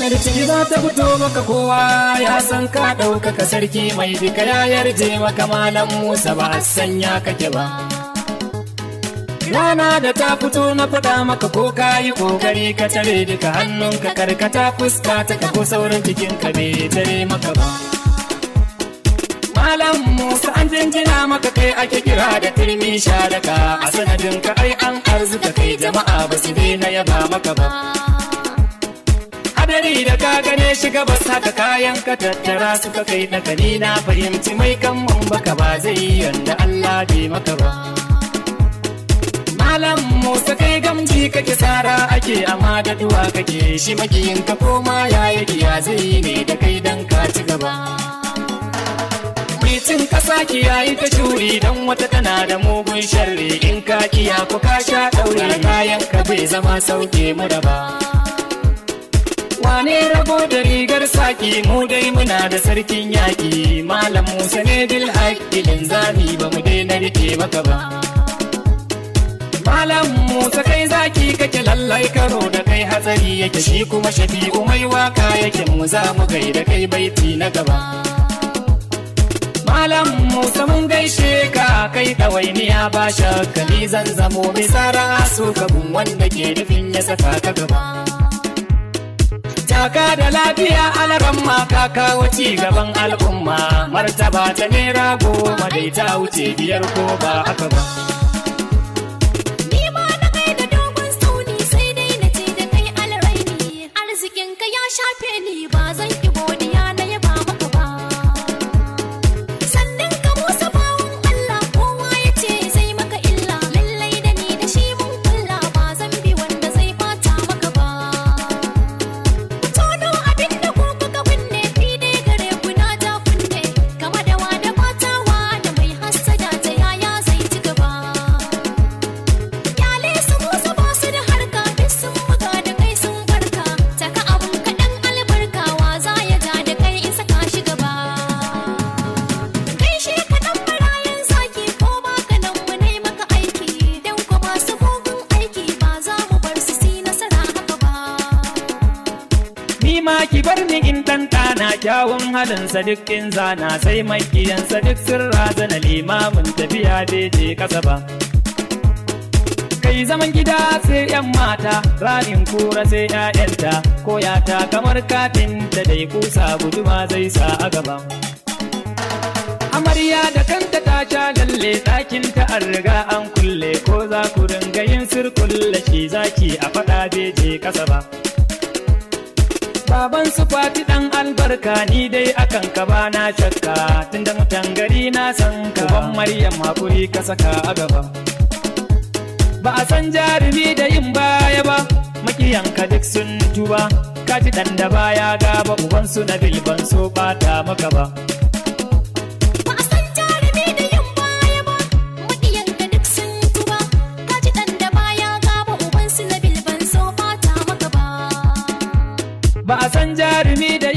ranar ciki za ta fito maka kowa ya san ka ɗaukaka sarki mai duka ya yarje maka malam Musa ba a sanya kake ba. Rana da ta fito na faɗa maka ko ka yi ƙoƙari ka tare duka hannunka karkata fuska ta ka ko saurin jikinka bai tare maka ba. Malam Musa an jinjina maka kai ake kira da turmi sharaka a sanadinka ai an arzuka kai jama'a ba su daina yaba maka ba. Hadari da ka gane shiga bas haka kayan ka tattara suka kai daga ni na fahimci mai kan mun baka ba zai yanda Allah bai maka ba. Malam Musa kai gamji kake tsara ake amma da duwa kake shi makiyin ka koma ya ya zai ne da kai dan ka ci gaba. Cin kasa kiyayi ta shuri dan wata tana da mugun sharri in ka kiya ko ka sha daure kayan ka bai zama sauke mu da ba. Wane rago da rigar saki mu dai muna da sarkin yaki Malam Musa ne bil haqqi linzami ba mu daina rike maka ba. Malam Musa kai zaki kake lallai karo da kai hatsari yake shi kuma Shafi'u mai waka yake mu za mu gaida kai baiti na gaba. Malam Musa mun gaishe ka kai ɗawainiya ba shakka ni zan zamo mai tsara so kabun wanda ke nufin ya saka ka gaba. Taka da lafiya alaran ma ka kawo ci gaban al'umma martaba ta naira 10 dai ta wuce 5 ko ba haka ba. Ni ma na kai da dogon sauni sai dai na ce da kai alraini arzikin ka ya shafe ni ba zan ki godiya na yaba maka ba. Ki bar ni in tantana kyawun halinsa duk in zana sai makiyansa duk sun razana limamin tafiya bai je kasa ba. Kai zaman gida sai 'yan mata ranin kura sai 'ya'yanta koyata kamar kafinta dai kusa guduma zai sa a gaba. Amarya da kanta ta sha lalle ɗakinta an riga an kulle ko za ku ringa yin sirkulle shi zaki a faɗa bai je kasa ba. Baban su Fati dan albarka ni dai akan ka bana shakka tunda mutan gari na san ka ban Maryam hakuri ka saka a gaba. Ba a san jarumi da yin baya ba makiyanka duk sun tuba ka ji dan da baya gaba uban su na bilban so bata maka ba. Ba a san jarumi da